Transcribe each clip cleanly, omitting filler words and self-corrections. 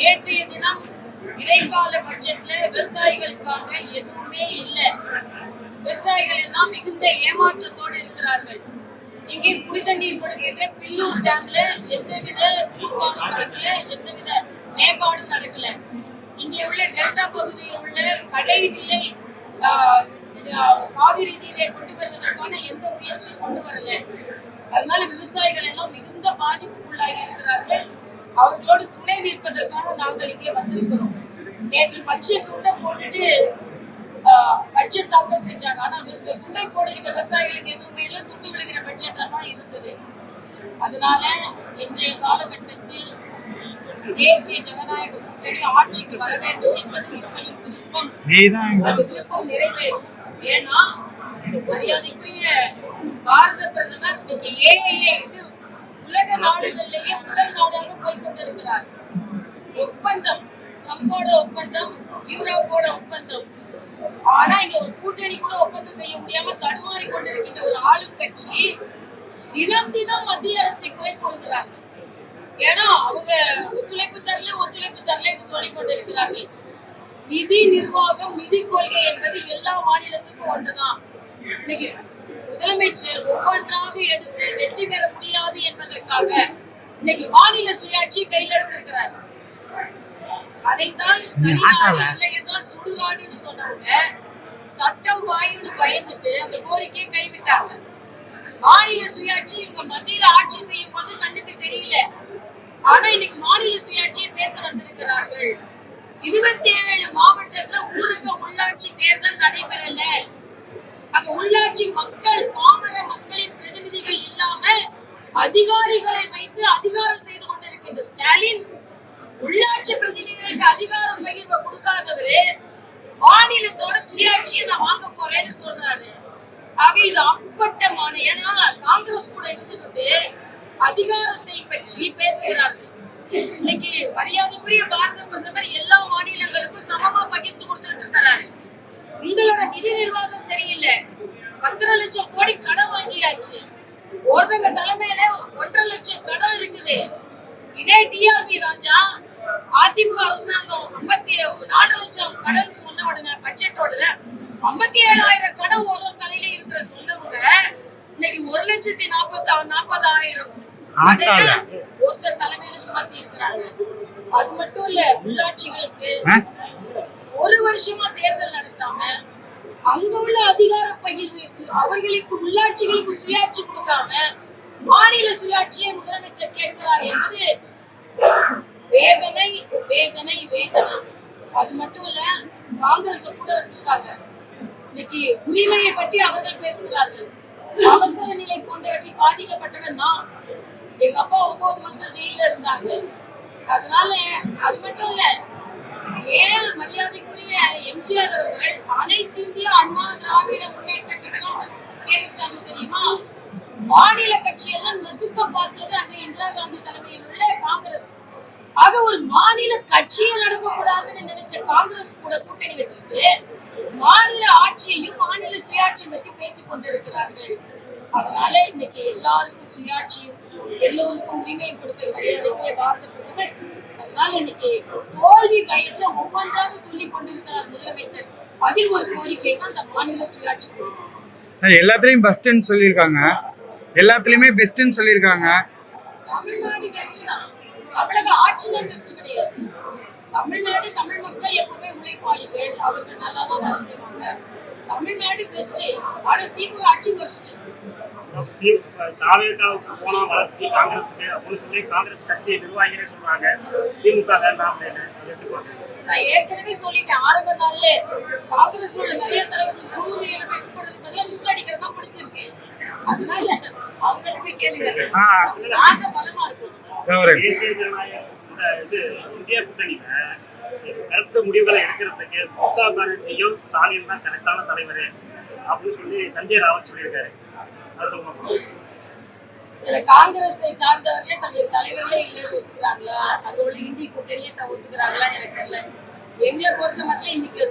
நேற்றைய தினம் இடைக்கால பட்ஜெட்ல விவசாயிகளுக்காக எதுவுமே இல்லை. விவசாயிகள் எல்லாம் மிகுந்த ஏமாற்றத்தோடு இருக்கிறார்கள். இங்கே குடிதண்ணீர் கொடுக்கின்ற பில்லூர் டேம்ல எந்தவித ஊர்வாரம் நடக்கல, எந்தவித மேம்பாடும் நடக்கல. இங்கே உள்ள டெல்டா பகுதியில் உள்ள கடைநிலை காவிரி நீரை கொண்டு வருவதற்கான எந்த முயற்சியும் கொண்டு வரல. அதனால விவசாயிகள் எல்லாம் மிகுந்த பாதிப்புக்குள்ளாகி இருக்கிறார்கள். அவர்களோடு துணை நிற்பதற்காக நாங்கள் இங்கே வந்திருக்கிறோம். நேற்று பச்சை துண்டை போட்டுட்டு பட்ஜெட் தாக்கல் செஞ்சாங்க. ஆனா இந்த துண்டை போடுகிற விவசாயிகளுக்கு எதுவுமே இல்லை, துண்டு விழுகிற பட்ஜெட்டா தான் இருந்தது. அதனால இன்றைய காலகட்டத்தில் தேசிய ஜனநாயக கூட்டணி ஆட்சிக்கு வர வேண்டும் என்பது மக்களின் விருப்பம். அந்த விருப்பம் நிறைவேறும். ஏன்னா மரியாதைக்குரிய பாரத பிரதமர் இன்னைக்கு ஏஐஏ உலக நாடுகளிலேயே முதல் நாடாக போய்கொண்டிருக்கிறார். ஒப்பந்தம், ட்ரம்போட ஒப்பந்தம், யூரோப்போட ஒப்பந்தம். ஆனா இங்க ஒரு கூட்டணி கூட ஒப்பந்தம் செய்ய முடியாம தடுமாறி கொண்டிருக்கின்ற ஒரு ஆளும் கட்சி தினம் தினம் மத்திய அரசை குறை கூறுகிறார்கள். ஏன்னா அவங்க ஒத்துழைப்பு தரலன்னு சொல்லிக் கொண்டிருக்கிறார்கள். நிதி நிர்வாகம், நிதி கொள்கை என்பது எல்லா மாநிலத்துக்கும் ஒன்றுதான். இன்னைக்கு முதலமைச்சர் ஒவ்வொன்றாக எடுத்து வெற்றி பெற முடியாது என்பதற்காக இன்னைக்கு மாநில சுயாட்சி கையில் எடுத்திருக்கிறார். அதைத்தான் தனிநாடு இல்லை என்றால் சுடுகாடுன்னு சொன்னவங்க சட்டம் வாயுன்னு பயந்துட்டு அந்த கோரிக்கையை கைவிட்டாங்க. மாநில சுயாட்சி இவங்க மத்தியில ஆட்சி செய்யும் போது கண்ணுக்கு தெரியல. ஆனா இன்னைக்கு மாநில சுயாட்சியை பேச வந்திருக்கிறார்கள். 27 மாவட்டத்துல ஊரக உள்ளாட்சி தேர்தல் நடைபெறல. அங்க உள்ளாட்சி மக்கள், பாமர மக்களின் பிரதிநிதிகள் இல்லாம அதிகாரிகளை வைத்து அதிகாரம் செய்து கொண்டிருக்கின்ற ஸ்டாலின் உள்ளாட்சி பிரதிநிதிகளுக்கு அதிகாரம் பகிர்வை கொடுக்காதவரு மாநிலத்தோட சுயாட்சியை நான் வாங்க போறேன்னு சொல்றாரு. ஆக இது அப்பட்டமான, ஏன்னா காங்கிரஸ் கூட இருந்துகிட்டு அதிகாரத்தை பற்றி பேசுகிறார்கள். இன்னைக்கு மரியாதைக்குரிய பாரத பிரதமர் எல்லா மாநிலங்களுக்கும் சமமா பகிர்ந்து கொடுத்துட்டு இருக்கிறாரு. உங்களோட நிதி நிர்வாகம் சரியில்லை. 10 லட்சம் கோடி கடன் வாங்கியாச்சு. ஒருத்தங்க தலைமையில 1.5 லட்சம் கடன் இருக்குது. இதே டிஆர்பி ராஜா அதிமுக அரசாங்கம் 54 லட்சம் கடன் சொன்ன உடனே பட்ஜெட்டோட 57,000 கடன் ஒரு தலையில இருக்கிற சொன்னவங்க இன்னைக்கு 1,40,000 ஒருத்தர் தலைமையில சுமத்தி இருக்கிறாங்க. அது மட்டும் இல்ல, உள்ளாட்சிகளுக்கு ஒரு வருஷமா தேர்தல் நடத்தாம அங்க உள்ள அதிகார பகிர்வு அவர்களுக்கு உள்ளாட்சிகளுக்கு சுயாட்சி கொடுக்காம மாநில சுயாட்சியை முதலமைச்சர் கேட்கிறார் என்பது வேதனை வேதனை வேதனை. அது மட்டும் இல்ல, காங்கிரஸ் கூட வச்சிருக்காங்க. இன்னைக்கு உரிமையை பற்றி அவர்கள் பேசுகிறார்கள். அவசர நிலை போன்றவற்றில் பாதிக்கப்பட்டவன் நான். எங்க அப்பா 9 வருஷம் ஜெயில இருந்தாங்க. அதனால அது மட்டும் இல்ல, ஏன் மரியாதைக்குரிய எம்ஜிஆர் அவர்கள் அனைத்து இந்திய அண்ணா திராவிட முன்னேற்ற கழகம் பேர் வச்சாங்க தெரியுமா? மாநில கட்சியெல்லாம் நசுக்க பார்த்தது அன்றைய இந்திரா காந்தி தலைமையில் உள்ள காங்கிரஸ். ஆக ஒரு மாநில கட்சியை நடக்கக்கூடாதுன்னு நினைச்ச காங்கிரஸ் கூட கூட்டணி வச்சுட்டு மாநில ஆட்சியையும் மாநில சுயாட்சியும் பற்றி பேசிக் கொண்டிருக்கிறார்கள். அதனால இன்னைக்கு எல்லாருக்கும் சுயாட்சியும் எல்லோருக்கும் உரிமையும் கொடுப்பது மரியாதைக்குரிய பாரத பிரதமர். அதனால இன்னைக்கு தோல்வி பயத்துல ஒவ்வொன்றாக சொல்லிக் கொண்டிருக்கிறார் முதலமைச்சர். அதில் ஒரு கோரிக்கை தான் அந்த மாநில சுயாட்சி கோரிக்கை. எல்லாத்துலயும் பெஸ்ட்னு சொல்லியிருக்காங்க, எல்லாத்துலயுமே பெஸ்ட்னு சொல்லியிருக்காங்க. தமிழ்நாடு பெஸ்ட் தான், தமிழக ஆட்சி தான் பெஸ்ட் கிடையாது. தமிழ்நாடு, தமிழ் மக்கள் எப்பவுமே உழைப்பாளிகள், அவர்கள் நல்லா தான் வேலை செய்வாங்க. தமிழ்நாடு பெஸ்ட். ஆனா திமுக ஆட்சி பெஸ்ட். தாவேகாவுக்கு போனா வளர்ச்சி காங்கிரஸுக்கு அப்படின்னு சொல்லி காங்கிரஸ் கட்சி நிர்வாகிகளே சொல்றாங்க. திமுக வேண்டாம் அப்படின்னு. நான் ஏற்கனவே சொல்லிட்டேன், ஆரம்ப நாள்ல காங்கிரஸ் உள்ள நிறைய தலைவர்கள் சூரியனை போய் கூப்பிடுறதுக்கு பதிலா மிஸ் அடிக்கிறது தான் பிடிச்சிருக்கு. அதனால அவங்கள்ட்ட போய் கேளுங்க, நாங்க பலமா இருக்கோம். தேசிய ஜனநாயக இந்திய கூட்டணியில கருத்து முடிவுகளை எடுக்கிறதுக்கு மம்தா பானர்ஜியும் ஸ்டாலின் தான் கரெக்டான தலைவர் அப்படின்னு சொல்லி சஞ்சய் ராவத் சொல்லியிருக்காரு. காங்கிரஸை சார்ந்தவர்களே தங்களுக்கு தலைவர்களே இல்லைன்னு ஒத்துக்கிறாங்களா? அங்க உள்ள இந்திய கூட்டணியை ஒத்துக்கிறாங்களா எனக்கு தெரியல. எங்களை பொறுத்த மட்டும் இன்னைக்கு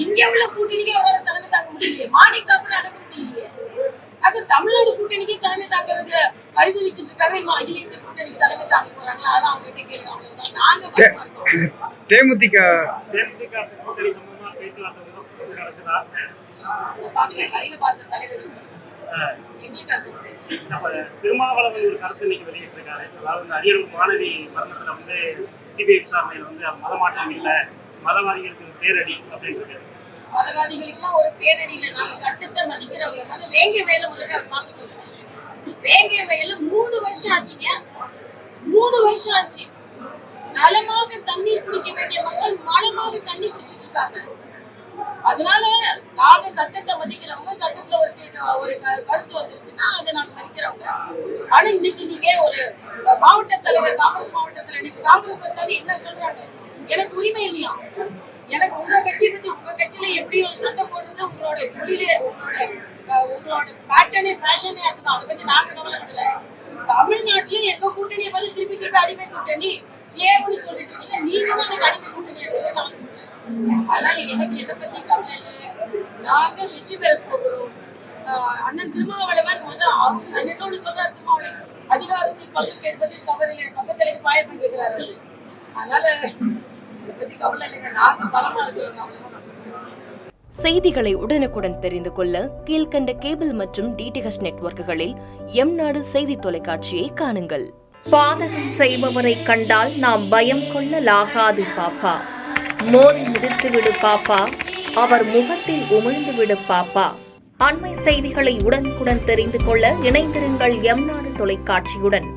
இங்க உள்ள கூட்டணிக்கு அவரால் தலைமை தாக்க முடியலையே, மாணிக் தாக்கூர் அடக்க முடியலையே. அது தமிழ்நாடு கூட்டணிக்கு தலைமை தாக்குறதுக்கு பரிதவிச்சுட்டு இருக்காங்க. இன்னும் அகில இந்திய கூட்டணிக்கு தலைமை தாக்க போறாங்களா? அதெல்லாம் அவங்க கிட்ட கேளுங்க. அவ்வளவுதான். நாங்க தேமுதிக கூட்டணி சம்பந்தமா பேச்சுவார்த்தை நடக்குதா? பாக்குறேன் கையில பார்த்த தலைவர் சொல்றாங்க எங்களுக்கு அது நம்ம திருமாவளவன் ஒரு கருத்து இன்னைக்கு வெளியிட்டிருக்காரு. அதாவது இந்த அரியலூர் மாணவி மரணத்துல வந்து சிபிஐ விசாரணையில வந்து மதமாற்றம் இல்லை, மதவாதிகளுக்கு இது பேரடி அப்படின்னு. மதவாதிகளுக்கெல்லாம் ஒரு பேரடி இல்லை. நாங்க சட்டத்தை மதிக்கிறவங்க வந்து வேங்கை வயல முதல்ல பார்க்க சொல்றேன். வேங்கை வயல்ல 3 வருஷம் ஆச்சுங்க. 3 வருஷம் ஆச்சு. நலமாக தண்ணீர் குடிக்க வேண்டிய மக்கள் மலமாக தண்ணி குடிச்சிட்டு இருக்காங்க. அதனால நாங்க சட்டத்தை மதிக்கிறவங்க, சட்டத்துல ஒரு கருத்து வந்துருச்சுன்னா அதை நாங்க மதிக்கிறவங்க. ஆனா இன்னைக்கு நீங்க ஒரு மாவட்ட தலைவர், காங்கிரஸ் மாவட்டத்துல நீங்க காங்கிரஸ் தண்ணி என்ன சொல்றாங்க, எனக்கு உரிமை இல்லையா? எனக்கு உங்க கட்சி பத்தி, உங்க கட்சியில எப்படி ஒரு சட்டம் போடுறது உங்களோட தொழிலே, உங்களோட பேட்டர்னே ஃபேஷனே அதுதான். அதை பத்தி நாங்க கவலைப்படல. தமிழ்நாட்டுல எங்க கூட்டணியை பார்த்து திருப்பி அடிமை கூட்டணி ஸ்லேவ்னு சொல்லிட்டு இருக்கீங்க. நீங்க தான் எனக்கு அடிமை கூட்டணி இருக்குது நான் சொல்றேன். அதனால எனக்கு எதை பத்தி கவலை இல்லை. நாங்க வெற்றி பெற போகிறோம். அண்ணன் திருமாவளவன் அவங்க அண்ணனோடு சொல்றாரு, திருமாவளவன் அதிகாரத்தில் பங்கு கேட்பது தவறில்லை, பக்கத்துல பாயசம் கேட்கிறாரு அவரு. அதனால இதை பத்தி கவலை இல்லைங்க. நாங்க பலமா இருக்கிறவங்க, அவ்வளவுதான் நான் சொல்றேன். செய்திகளை உடனுக்குடன் தெரிந்து கொள்ள கீழ்கண்ட கேபிள் மற்றும் டிடிஹெச் நெட்வொர்க்குகளில் எம்நாடு செய்தி தொலைக்காட்சியை காணுங்கள். பாதகம் செய்பவரை கண்டால் நாம் பயம் கொள்ளலாகாது பாப்பா. மோதி மிதித்து விடு பாப்பா, அவர் முகத்தில் உமிழ்ந்து விடு பாப்பா. அண்மை செய்திகளை உடனுக்குடன் தெரிந்து கொள்ள இணைந்திருங்கள் எம்நாடு தொலைக்காட்சியுடன்.